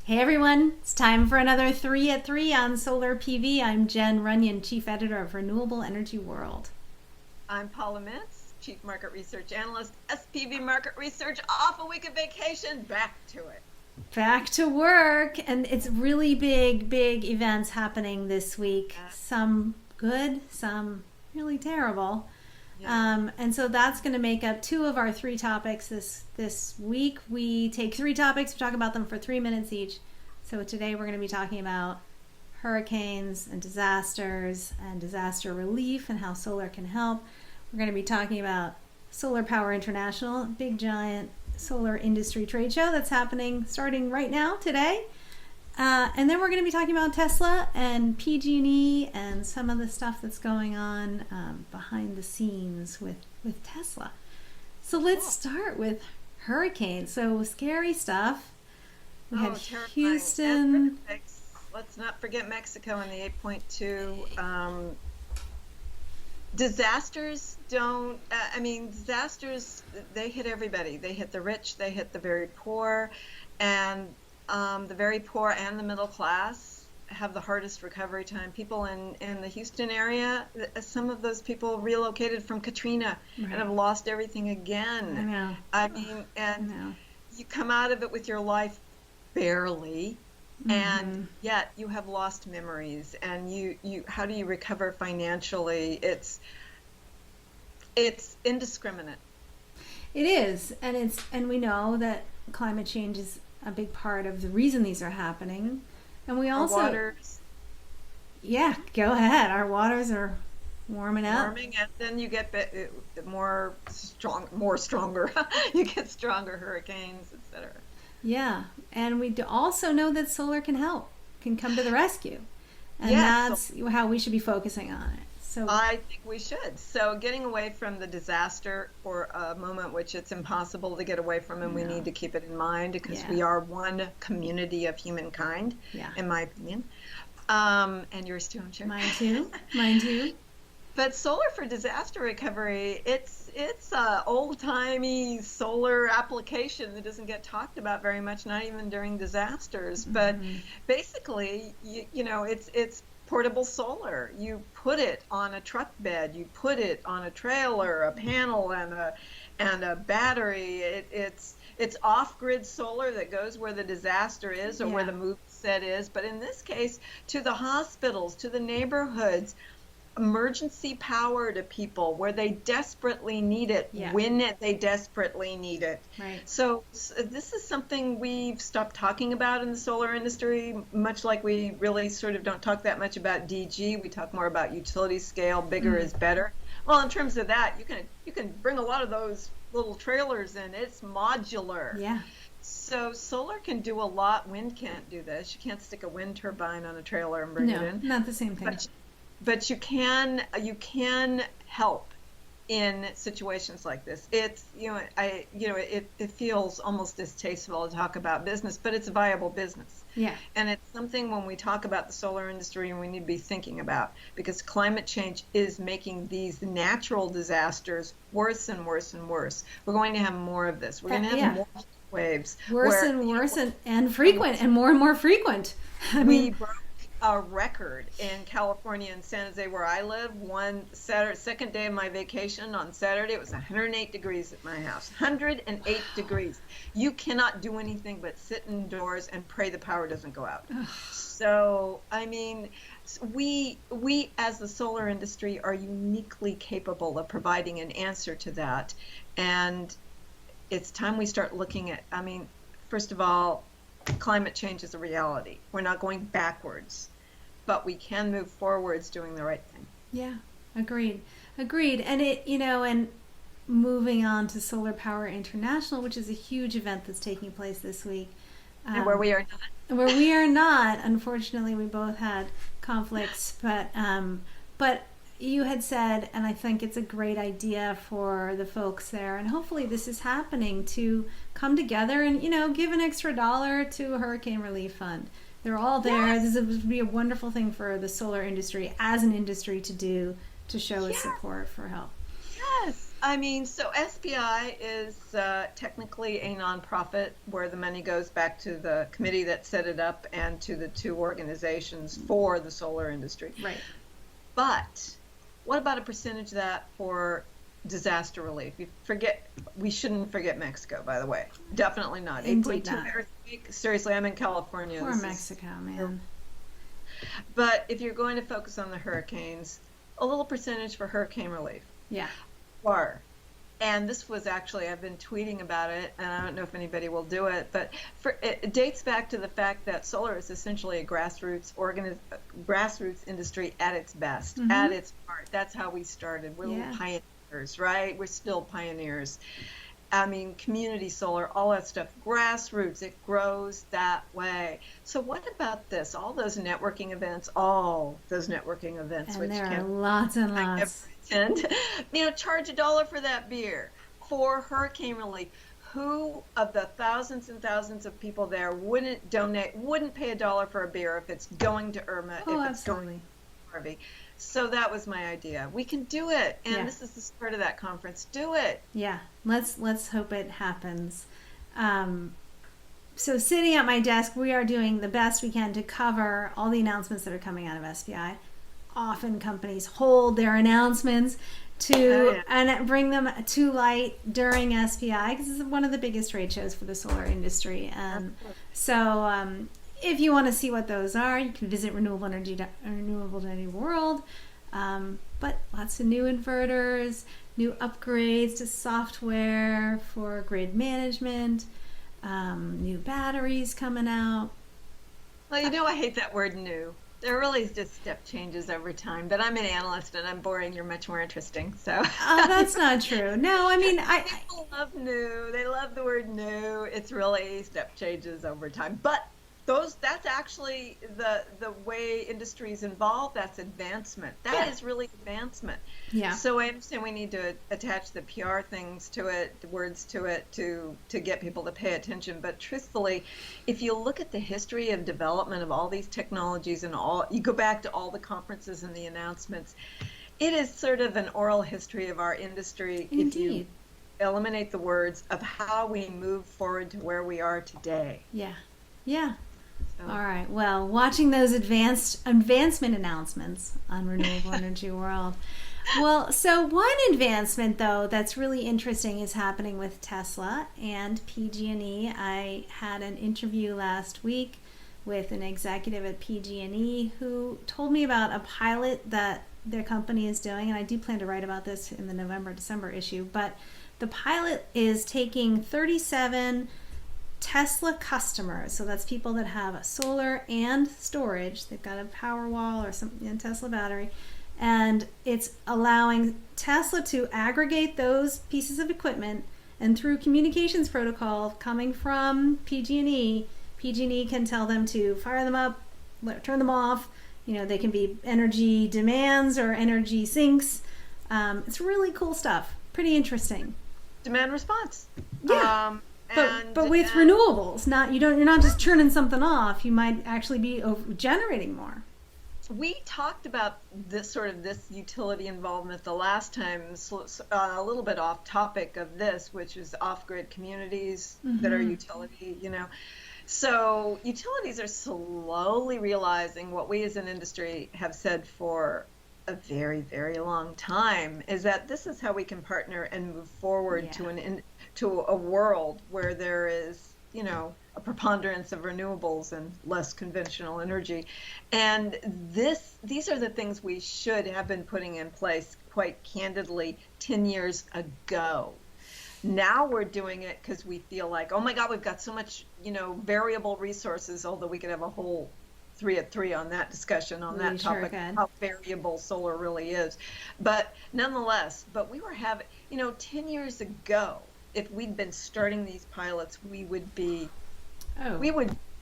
Hey everyone, it's time for another 3 at 3 on Solar PV. I'm Jen Runyon, Chief Editor of Renewable Energy World. I'm Paula Mintz, Chief Market Research Analyst, SPV Market Research, off a week of vacation, back to it. Back to work, and it's really big events happening this week. Some good, some really terrible. Yeah. And so that's going to make up two of our three topics this week. We take three topics, we talk about them for 3 minutes each. So today we're going to be talking about hurricanes and disaster relief and how solar can help. We're going to be talking about Solar Power International, a big giant solar industry trade show that's happening starting right now today. And then we're going to be talking about Tesla and PG&E and some of the stuff that's going on behind the scenes with Tesla. So let's start with hurricanes. So scary stuff. We had Terrifying. Houston. Let's not forget Mexico and the 8.2. Disasters disasters, they hit everybody. They hit the rich, they hit the very poor, and the very poor and the middle class have the hardest recovery time. People in the Houston area, some of those people relocated from Katrina and have lost everything again. I know. You come out of it with your life barely, and yet you have lost memories. And you how do you recover financially? It's indiscriminate. It is, and we know that climate change is a big part of the reason these are happening. And we also... Our waters. Yeah, go ahead. Our waters are warming up. And then you get more stronger. You get stronger hurricanes, etc. Yeah, and we also know that solar can help, can come to the rescue. And yes, that's how we should be focusing on it. So I think we should. So getting away from the disaster for a moment, which it's impossible to get away from, and we need to keep it in mind because we are one community of humankind, in my opinion. And yours too, I'm sure. Mine too. Mine too. But solar for disaster recovery, it's a old-timey solar application that doesn't get talked about very much, not even during disasters. But basically, it's portable solar. You put it on a truck bed, you put it on a trailer, a panel, and a battery. It's off-grid solar that goes where the disaster is or where the move set is. But in this case, to the hospitals, to the neighborhoods, emergency power to people where they desperately need it, when they desperately need it. Right. So this is something we've stopped talking about in the solar industry, much like we really sort of don't talk that much about DG. We talk more about utility scale, bigger is better. Well, in terms of that, you can bring a lot of those little trailers in. It's modular. Yeah. So solar can do a lot. Wind can't do this. You can't stick a wind turbine on a trailer and bring it in. No, not the same thing. But you can help in situations like this. It's it feels almost distasteful to talk about business, but it's a viable business. Yeah. And it's something when we talk about the solar industry we need to be thinking about, because climate change is making these natural disasters worse and worse and worse. We're going to have more of this. We're going to have more waves. Worse and frequent and more frequent. We broke a record in California and San Jose where I live. Second day of my vacation on Saturday, it was 108 degrees at my house. 108 degrees. You cannot do anything but sit indoors and pray the power doesn't go out. So, we as the solar industry are uniquely capable of providing an answer to that. And it's time we start looking at, first of all, climate change is a reality. We're not going backwards, but we can move forwards doing the right thing. Yeah, agreed. And and moving on to Solar Power International, which is a huge event that's taking place this week. And where we are not. Where we are not. Unfortunately, we both had conflicts, but you had said, and I think it's a great idea for the folks there, and hopefully this is happening, to come together and, give an extra $1 to a hurricane relief fund. They're all there. Yes. This would be a wonderful thing for the solar industry as an industry to do, to show its support for help. Yes. I mean, so SPI is technically a nonprofit where the money goes back to the committee that set it up and to the two organizations for the solar industry. Right. But what about a percentage of that for disaster relief? We shouldn't forget Mexico, by the way. Definitely not. Indeed 8.2 not. earthquake. Seriously, I'm in California. Poor Mexico, man. But if you're going to focus on the hurricanes, a little percentage for hurricane relief. Yeah. And this was actually, I've been tweeting about it, and I don't know if anybody will do it, but it dates back to the fact that solar is essentially a grassroots industry at its best, at its heart. That's how we started. We're little pioneers, right? We're still pioneers. I mean, community solar, all that stuff, grassroots, it grows that way. So what about this? All those networking events, And which there are lots and lots. And, charge $1 for that beer for hurricane relief. Who of the thousands and thousands of people there wouldn't pay $1 for a beer if it's going to Irma, if it's absolutely. going to Harvey? So that was my idea. We can do it, and this is the start of that conference. Do it. Yeah, let's hope it happens. So sitting at my desk, we are doing the best we can to cover all the announcements that are coming out of SPI. Often companies hold their announcements and bring them to light during SPI because it's one of the biggest trade shows for the solar industry. And so if you want to see what those are, you can visit Renewable Energy World. But lots of new inverters, new upgrades to software for grid management, new batteries coming out. Well, I hate that word new. There really is just step changes over time, but I'm an analyst and I'm boring. You're much more interesting. So that's not true. No, I mean, people love new. They love the word new. It's really step changes over time. But that's actually the way industries involve. That's advancement. That is really advancement. Yeah. So I understand we need to attach the PR things to it, the words to it, to get people to pay attention. But truthfully, if you look at the history of development of all these technologies and you go back to all the conferences and the announcements, it is sort of an oral history of our industry. Indeed. If you eliminate the words of how we move forward to where we are today. Yeah. Yeah. All right. Well, watching those advancement announcements on Renewable Energy World. Well, so one advancement, though, that's really interesting is happening with Tesla and PG&E. I had an interview last week with an executive at PG&E who told me about a pilot that their company is doing, and I do plan to write about this in the November-December issue, but the pilot is taking 37 Tesla customers, so that's people that have a solar and storage. They've got a Powerwall or some Tesla battery, and it's allowing Tesla to aggregate those pieces of equipment, and through communications protocol coming from PG&E, PG&E can tell them to fire them up, turn them off. They can be energy demands or energy sinks. It's really cool stuff. Pretty interesting. Demand response. Yeah. But with renewables, you're not just turning something off. You might actually be generating more. We talked about this utility involvement the last time, a little bit off topic of this, which is off-grid communities that are utility. So utilities are slowly realizing what we as an industry have said for a very, very long time, is that this is how we can partner and move forward to a world where there is, a preponderance of renewables and less conventional energy. And these are the things we should have been putting in place, quite candidly, 10 years ago. Now we're doing it because we feel like, oh my God, we've got so much, variable resources, although we could have a whole 3 at 3 on that discussion, on that topic, how variable solar really is. But nonetheless, we were having, 10 years ago, if we'd been starting these pilots, we would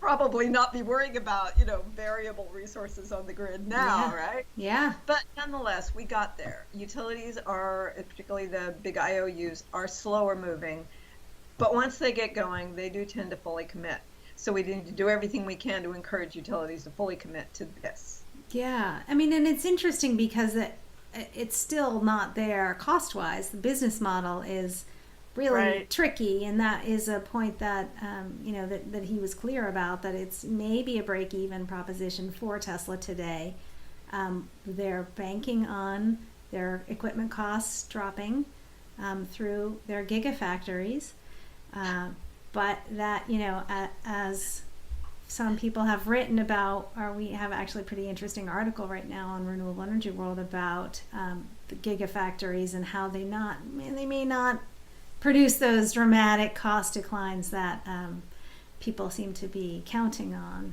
probably not be worrying about, variable resources on the grid now, right? Yeah. But nonetheless, we got there. Utilities are, particularly the big IOUs, are slower moving. But once they get going, they do tend to fully commit. So we need to do everything we can to encourage utilities to fully commit to this. Yeah. I mean, and it's interesting because it's still not there cost-wise. The business model is really tricky, and that is a point that that he was clear about, that it's maybe a break-even proposition for Tesla today. They're banking on their equipment costs dropping through their gigafactories, but that as some people have written about, or we have actually a pretty interesting article right now on Renewable Energy World about the gigafactories and how they may not produce those dramatic cost declines that people seem to be counting on.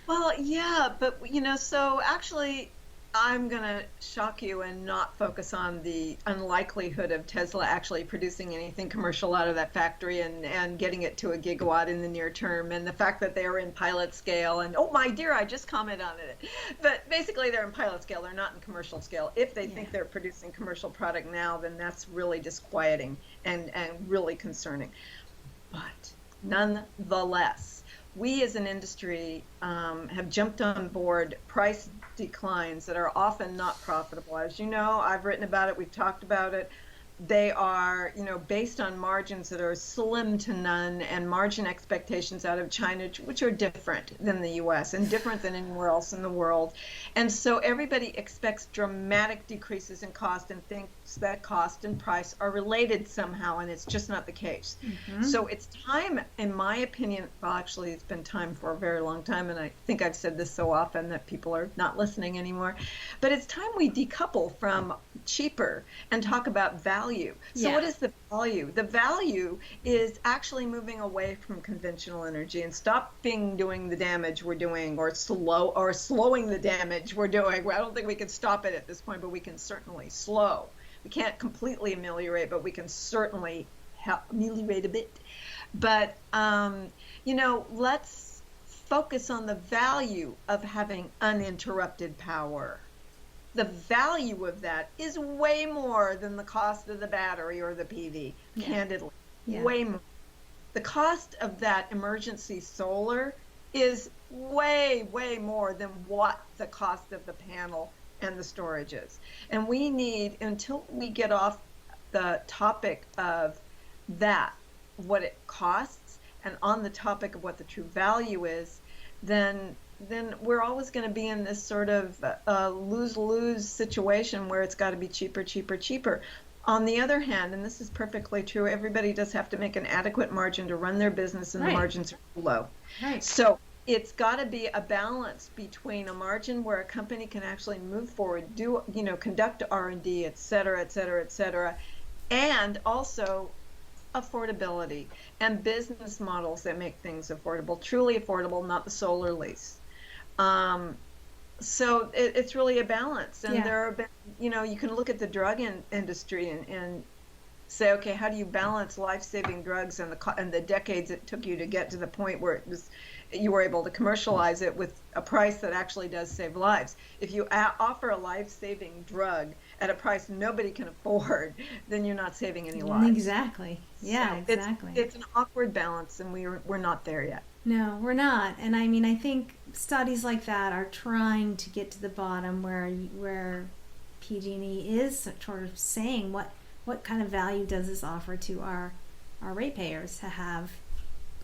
Well, yeah, but so actually I'm going to shock you and not focus on the unlikelihood of Tesla actually producing anything commercial out of that factory and getting it to a gigawatt in the near term, and the fact that they're in pilot scale. And oh my dear, I just commented on it. But basically they're in pilot scale. They're not in commercial scale. If they think they're producing commercial product now, then that's really disquieting and really concerning. But nonetheless, we as an industry have jumped on board price declines that are often not profitable. As you know, I've written about it, we've talked about it. They are, based on margins that are slim to none, and margin expectations out of China, which are different than the US and different than anywhere else in the world. And so everybody expects dramatic decreases in cost and thinks that cost and price are related somehow, and it's just not the case. Mm-hmm. So it's time, in my opinion, well, actually it's been time for a very long time, and I think I've said this so often that people are not listening anymore, but it's time we decouple from cheaper and talk about value. So what is the value? The value is actually moving away from conventional energy and doing the damage we're doing, or slowing the damage we're doing. Well, I don't think we can stop it at this point, but we can certainly slow. We can't completely ameliorate, but we can certainly help ameliorate a bit. But let's focus on the value of having uninterrupted power. The value of that is way more than the cost of the battery or the PV, candidly, way more. The cost of that emergency solar is way, way more than what the cost of the panel and the storage is. And we need, until we get off the topic of that, what it costs, and on the topic of what the true value is, then we're always going to be in this sort of lose-lose situation where it's got to be cheaper, cheaper, cheaper. On the other hand, and this is perfectly true, everybody does have to make an adequate margin to run their business, and the margins are low. Right. So it's got to be a balance between a margin where a company can actually move forward, conduct R&D, et cetera, et cetera, et cetera, and also affordability and business models that make things affordable, truly affordable, not the solar lease. So it's really a balance, and there have been, you can look at the drug industry and say, okay, how do you balance life-saving drugs and the decades it took you to get to the point where you were able to commercialize it with a price that actually does save lives? If you offer a life-saving drug at a price nobody can afford, then you're not saving any lives. Exactly. Yeah, so exactly. It's an awkward balance, and we're not there yet. No, we're not. And I mean, I think studies like that are trying to get to the bottom where PG&E is sort of saying what kind of value does this offer to our ratepayers, to have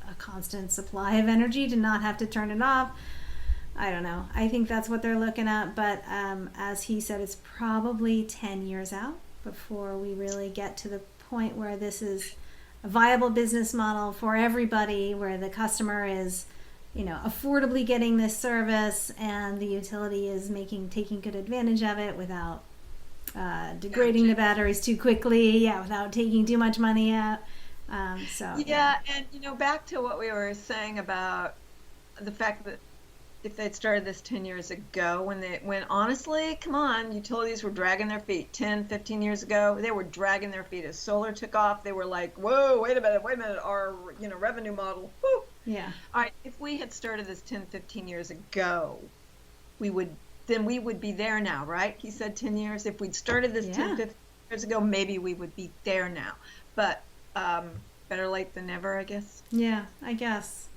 a constant supply of energy, to not have to turn it off. I don't know. I think that's what they're looking at. But as he said, it's probably 10 years out before we really get to the point where this is a viable business model for everybody, where the customer is, affordably getting this service, and the utility is taking good advantage of it without degrading the batteries too quickly, without taking too much money out. And back to what we were saying about the fact that if they'd started this 10 years ago, when honestly, come on, utilities were dragging their feet 10, 15 years ago. They were dragging their feet. As solar took off, they were like, whoa, wait a minute, our revenue model, whoo. Yeah. All right, if we had started this 10, 15 years ago, we would be there now, right? He said 10 years. If we'd started this 10, 15 years ago, maybe we would be there now. But better late than never, I guess. Yeah, I guess.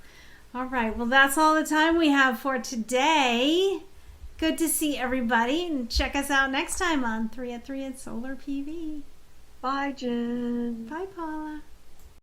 All right. Well, that's all the time we have for today. Good to see everybody, and check us out next time on 3 at 3 at Solar PV. Bye, Jen. Bye, Paula.